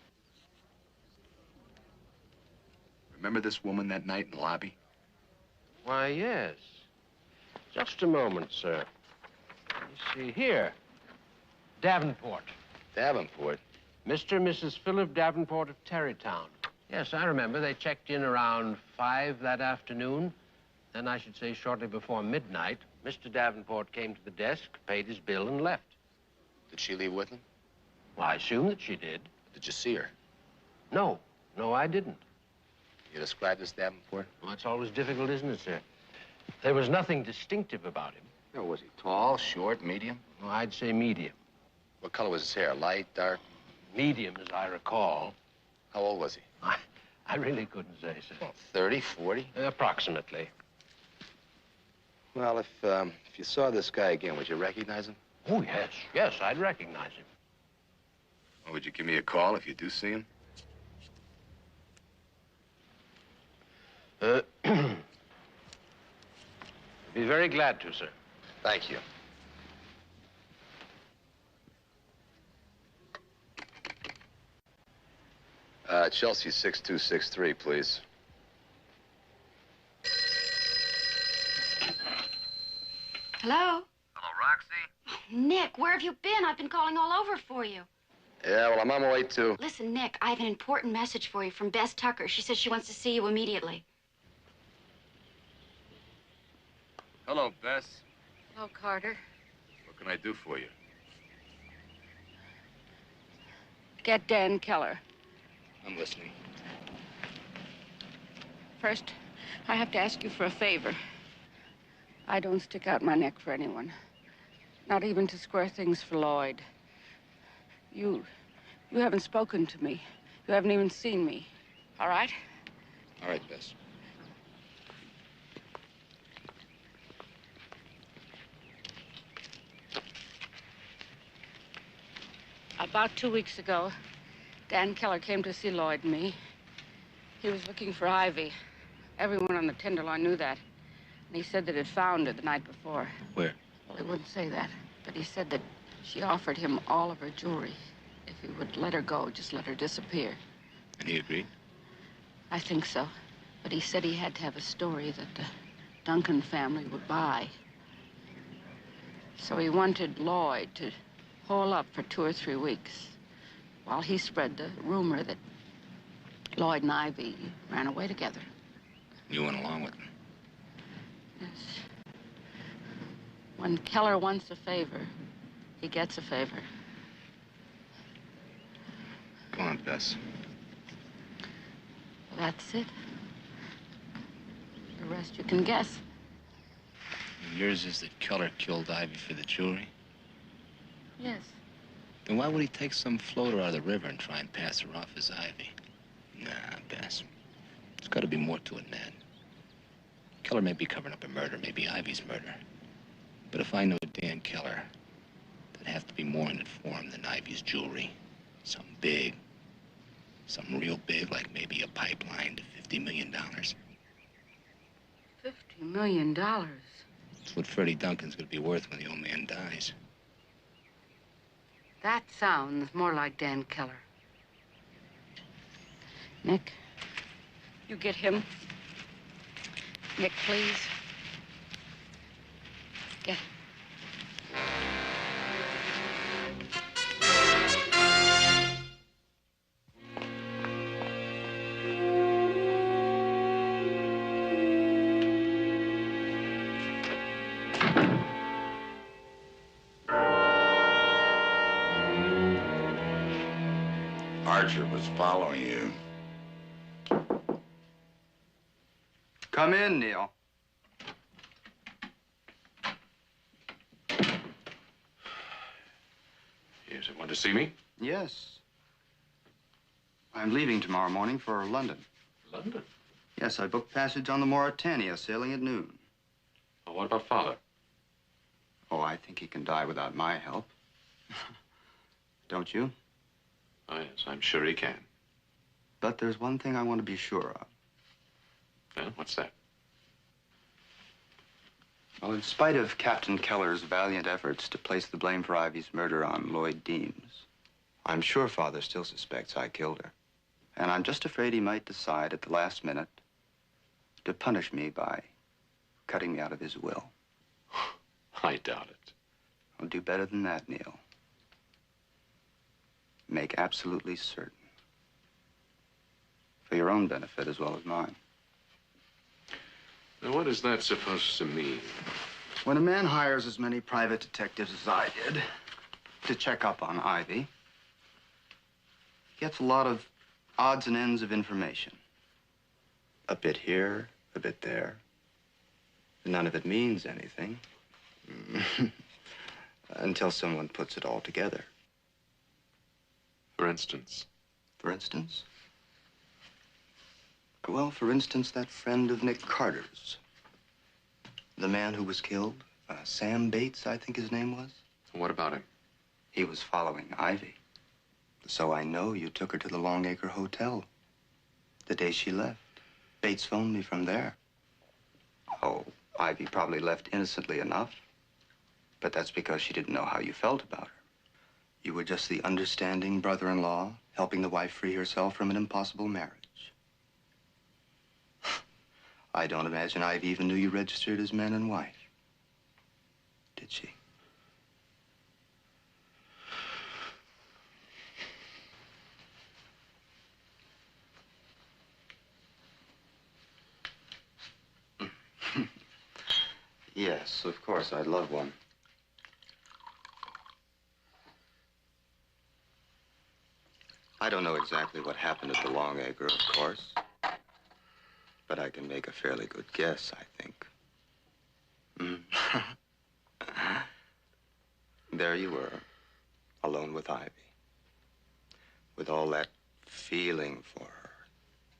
Remember this woman that night in the lobby? Why, yes. Just a moment, sir. Let me see here. Davenport. Davenport? Mr. and Mrs. Philip Davenport of Tarrytown. Yes, I remember. They checked in around 5 that afternoon. Then I should say shortly before midnight, Mr. Davenport came to the desk, paid his bill, and left. Did she leave with him? Well, I assume that she did. Did you see her? No, I didn't. You described this Davenport? Well, it's always difficult, isn't it, sir? There was nothing distinctive about him. No, was he tall, short, medium? Well, I'd say medium. What color was his hair? Light, dark? Medium, as I recall. How old was he? I really couldn't say, sir. Well, 30, 40? Approximately. Well, if you saw this guy again, would you recognize him? Oh, yes, I'd recognize him. Well, would you give me a call if you do see him? I'd be very glad to, sir. Thank you. Chelsea 6263, please. Hello? Hello, Roxy? Nick, where have you been? I've been calling all over for you. Yeah, well, I'm on my way too. Listen, Nick, I have an important message for you from Bess Tucker. She says she wants to see you immediately. Hello, Bess. Hello, Carter. What can I do for you? Get Dan Keller. I'm listening. First, I have to ask you for a favor. I don't stick out my neck for anyone. Not even to square things for Lloyd. You haven't spoken to me. You haven't even seen me. All right? All right, Bess. About 2 weeks ago, Dan Keller came to see Lloyd and me. He was looking for Ivy. Everyone on the Tenderloin knew that. And he said that he'd found her the night before. Where? Well, he wouldn't say that. But he said that she offered him all of her jewelry. If he would let her go, just let her disappear. And he agreed? I think so. But he said he had to have a story that the Duncan family would buy. So he wanted Lloyd to hole up for 2 or 3 weeks while he spread the rumor that Lloyd and Ivy ran away together. You went along with him? Yes. When Keller wants a favor, he gets a favor. Go on, Bess. That's it. The rest you can guess. Yours is that Keller killed Ivy for the jewelry? Yes. Then why would he take some floater out of the river and try and pass her off as Ivy? Nah, Bess. There's got to be more to it than that. Keller may be covering up a murder, maybe Ivy's murder. But if I know Dan Keller, there'd have to be more in it for him than Ivy's jewelry. Something big. Something real big, like maybe a pipeline to $50 million. $50 million? That's what Freddie Duncan's gonna be worth when the old man dies. That sounds more like Dan Keller. Nick, you get him. Nick, please. Get him. Archer was following you. Come in, Neil. Yes, you want to see me? Yes. I'm leaving tomorrow morning for London. London? Yes, I booked passage on the Mauretania, sailing at noon. Well, what about Father? Oh, I think he can die without my help. Don't you? Oh, yes, I'm sure he can. But there's one thing I want to be sure of. Well, what's that? Well, in spite of Captain Keller's valiant efforts to place the blame for Ivy's murder on Lloyd Deems, I'm sure Father still suspects I killed her. And I'm just afraid he might decide at the last minute to punish me by cutting me out of his will. I doubt it. I'll do better than that, Neil. Make absolutely certain. For your own benefit as well as mine. Now, what is that supposed to mean? When a man hires as many private detectives as I did to check up on Ivy, he gets a lot of odds and ends of information. A bit here, a bit there. None of it means anything. Until someone puts it all together. For instance? For instance? Well, for instance, that friend of Nick Carter's. The man who was killed, Sam Bates, I think his name was. What about him? He was following Ivy. So I know you took her to the Longacre Hotel the day she left. Bates phoned me from there. Oh, Ivy probably left innocently enough. But that's because she didn't know how you felt about her. You were just the understanding brother-in-law, helping the wife free herself from an impossible marriage. I don't imagine Ivy even knew you registered as man and wife. Did she? Yes, of course, I'd love one. I don't know exactly what happened at the Longacre, of course. But I can make a fairly good guess, I think. There you were, alone with Ivy. With all that feeling for her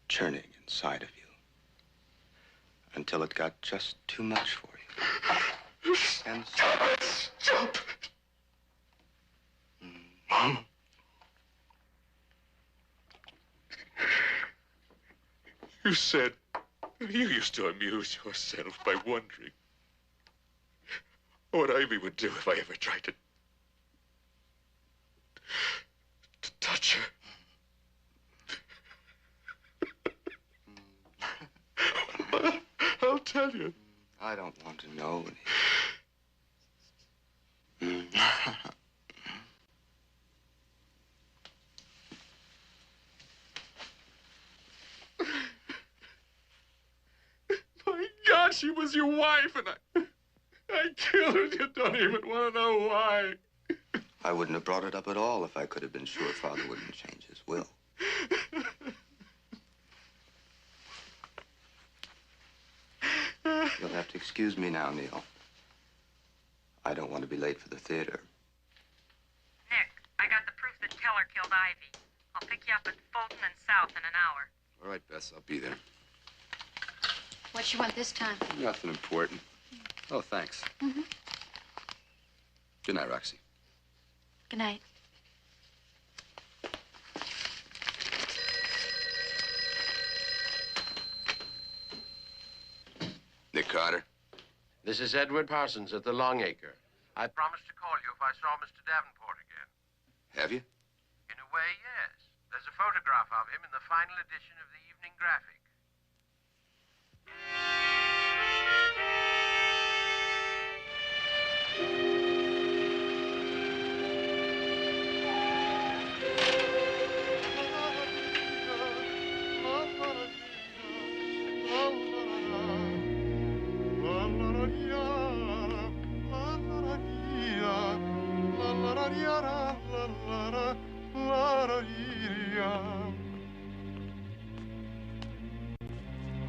churning inside of you. Until it got just too much for you. And so... Stop! You said you used to amuse yourself by wondering what Ivy would do if I ever tried to touch her. I'll tell you. I don't want to know. My God, she was your wife, and I killed her. You don't even want to know why. I wouldn't have brought it up at all if I could have been sure Father wouldn't change his will. You'll have to excuse me now, Neil. I don't want to be late for the theater. Nick, I got the proof that Keller killed Ivy. I'll pick you up at Fulton and South in an hour. All right, Bess, I'll be there. What you want this time? Nothing important. Oh, thanks. Mm-hmm. Good night, Roxy. Good night. Carter? This is Edward Parsons at the Longacre. I promised to call you if I saw Mr. Davenport again. Have you? In a way, yes. There's a photograph of him in the final edition of the Evening Graphic.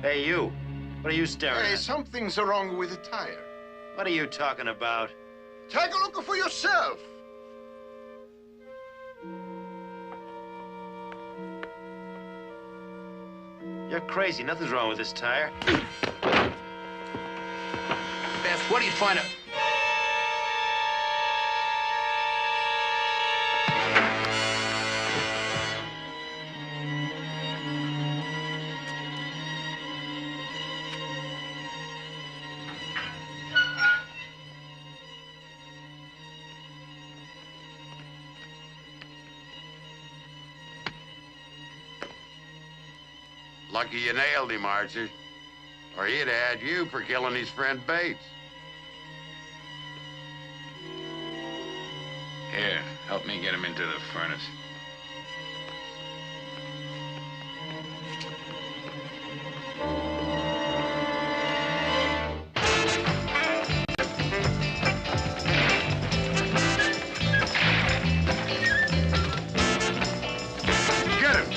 Hey, you. What are you staring Hey, at? something's wrong with the tire. What are you talking about? Take a look for yourself. You're crazy. Nothing's wrong with this tire. Beth, what do you find out? Lucky you nailed him, Archer. Or he'd have had you for killing his friend Bates. Here, help me get him into the furnace. Get him.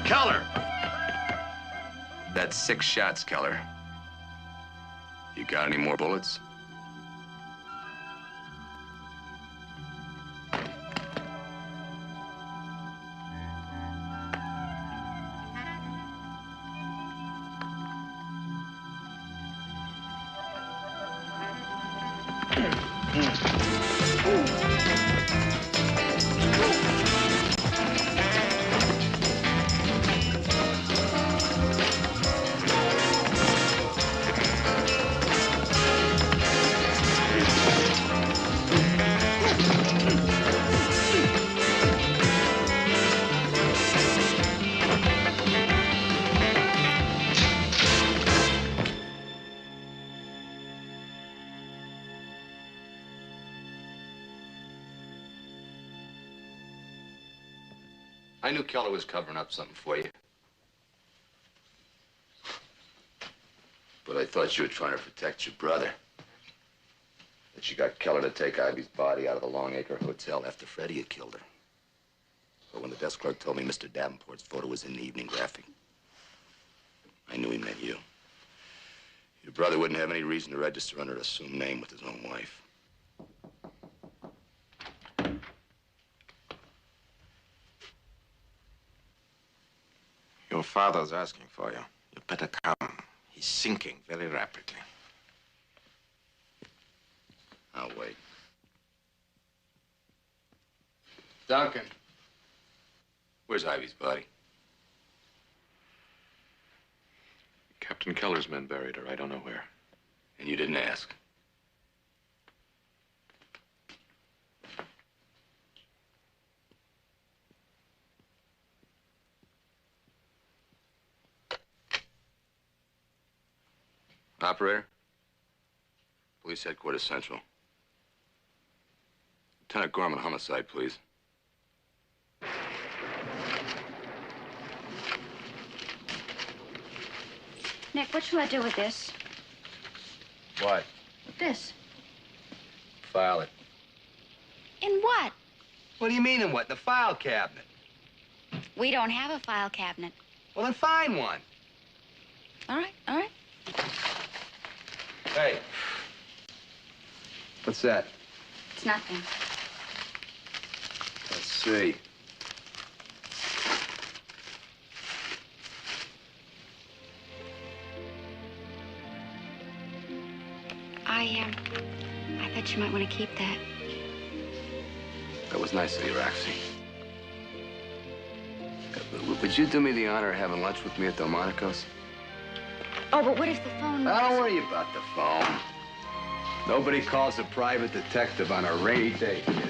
Keller! That's 6 shots, Keller. You got any more bullets? I knew Keller was covering up something for you. But I thought you were trying to protect your brother. That you got Keller to take Ivy's body out of the Longacre Hotel after Freddie had killed her. But when the desk clerk told me Mr. Davenport's photo was in the Evening Graphic, I knew he meant you. Your brother wouldn't have any reason to register under an assumed name with his own wife. Your father's asking for you. You better come. He's sinking very rapidly. I'll wait. Duncan. Where's Ivy's body? Captain Keller's men buried her. I don't know where. And you didn't ask? Operator? Police Headquarters Central. Lieutenant Gorman, homicide, please. Nick, what shall I do with this? What? With this? File it. In what? What do you mean in what? The file cabinet. We don't have a file cabinet. Well, then find one. All right, all right. Hey. What's that? It's nothing. Let's see. I thought you might want to keep that. That was nice of you, Roxy. Would you do me the honor of having lunch with me at Delmonico's? Oh, but what if the phone... Don't worry about the phone. Nobody calls a private detective on a rainy day, kid.